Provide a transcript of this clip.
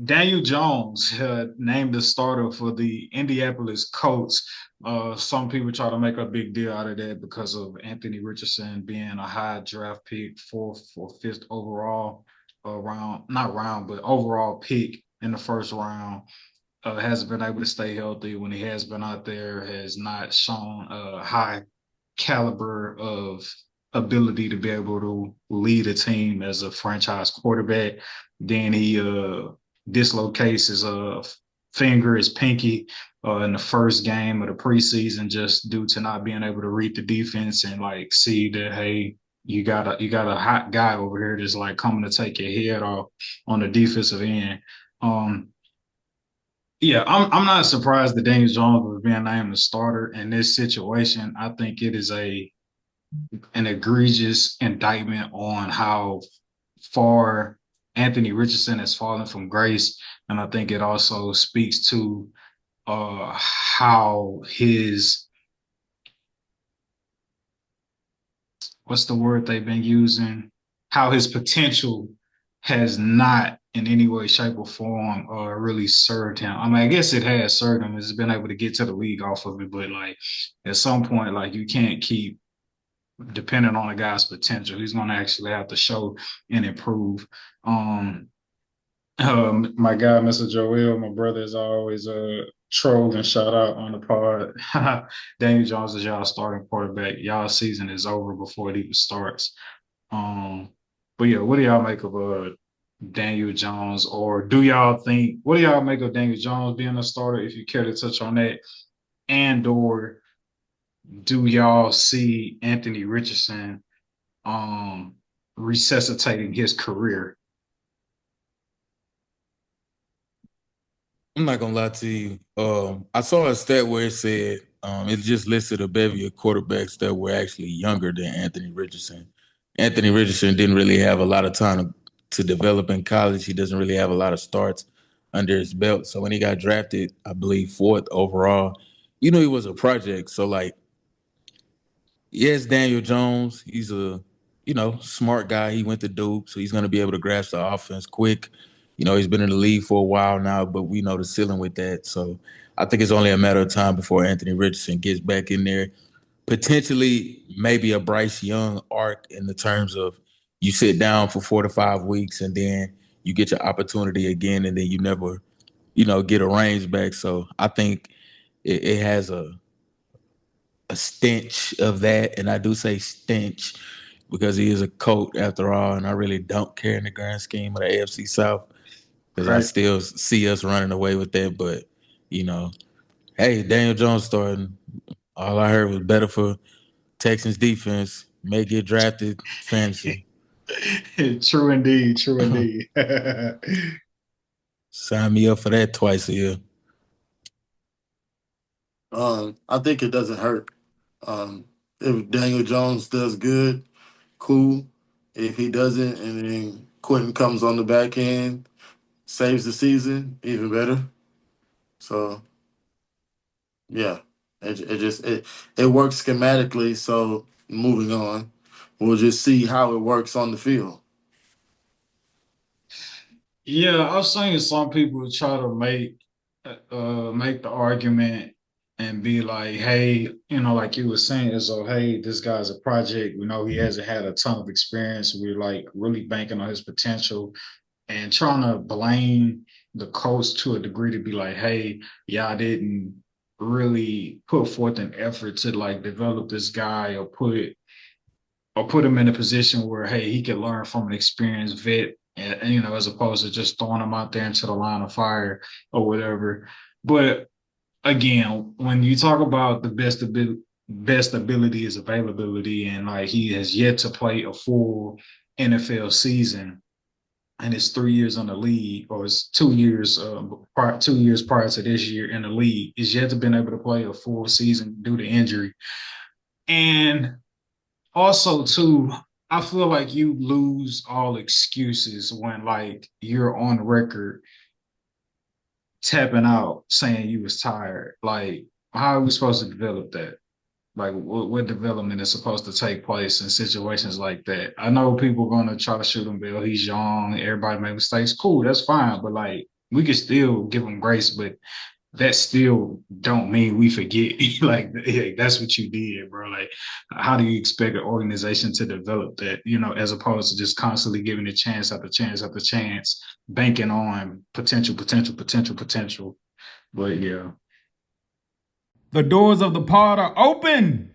Daniel Jones named the starter for the Indianapolis Colts. Some people try to make a big deal out of that because of Anthony Richardson being a high draft pick, fourth or fifth overall round, not round, but overall pick in the first round. Hasn't been able to stay healthy when he has been out there, has not shown a high caliber of ability to be able to lead a team as a franchise quarterback. Then he dislocates his finger, his pinky, in the first game of the preseason, just due to not being able to read the defense and like see that, hey, you got a hot guy over here that's like coming to take your head off on the defensive end. Um, yeah, I'm not surprised that Daniel Jones was being named the starter in this situation. I think it is a an egregious indictment on how far Anthony Richardson has fallen from grace, and I think it also speaks to how his, what's the word they've been using, how his potential has not in any way, shape, or form really served him. I mean, I guess it has served him. He's been able to get to the league off of it, but like at some point, like you can't keep depending on a guy's potential. He's going to actually have to show and improve. Um, my guy, Mr. Joel, my brother is always troll and shout out on the pod. Daniel Jones is y'all starting quarterback. Y'all season is over before it even starts. Um, but yeah, what do y'all make of Daniel Jones, or do y'all think? What do y'all make of Daniel Jones being a starter? If you care to touch on that, and or do y'all see Anthony Richardson um resuscitating his career? I'm not gonna lie to you. I saw a stat where it said it just listed a bevy of quarterbacks that were actually younger than Anthony Richardson. Anthony Richardson didn't really have a lot of time to develop in college. He doesn't really have a lot of starts under his belt. So when he got drafted, I believe fourth overall, he was a project. So like, yes, Daniel Jones, he's a smart guy. He went to Duke, so he's going to be able to grasp the offense quick. He's been in the league for a while now, but we know the ceiling with that. So I think it's only a matter of time before Anthony Richardson gets back in there. Potentially, maybe a Bryce Young arc in the terms of you sit down for 4 to 5 weeks and then you get your opportunity again, and then you never, get a range back. So I think it has a stench of that, and I do say stench because he is a coach after all, and I really don't care in the grand scheme of the AFC South because I Right. still see us running away with that. But you know, hey, Daniel Jones starting. All I heard was better for Texans defense. May get drafted fantasy. True indeed. True indeed. Sign me up for that twice a year. I think it doesn't hurt. If Daniel Jones does good, cool. If he doesn't, and then Quentin comes on the back end, saves the season, even better. So yeah, it works schematically. So moving on, we'll just see how it works on the field. Yeah, I've seen some people try to make the argument and be like, hey, like you were saying, is so hey, this guy's a project. We know he hasn't had a ton of experience. We're like really banking on his potential and trying to blame the coach to a degree to be like, hey, y'all didn't really put forth an effort to like develop this guy or put him in a position where hey he could learn from an experienced vet and as opposed to just throwing him out there into the line of fire or whatever. But again, when you talk about the best ability is availability, and like he has yet to play a full NFL season, and it's 3 years in the league, or it's 2 years, 2 years prior to this year in the league, is yet to been able to play a full season due to injury. And also too, I feel like you lose all excuses when like you're on record tapping out saying you was tired. Like, how are we supposed to develop that? Like, what development is supposed to take place in situations like that? I know people are gonna try to shoot him, Bill. He's young. Everybody make mistakes. Cool, that's fine. But like, we could still give them grace, but that still don't mean we forget. Like, hey, that's what you did, bro. Like, how do you expect an organization to develop that, as opposed to just constantly giving it chance after chance after chance, banking on potential, potential, potential, potential. But yeah. The doors of the pod are open.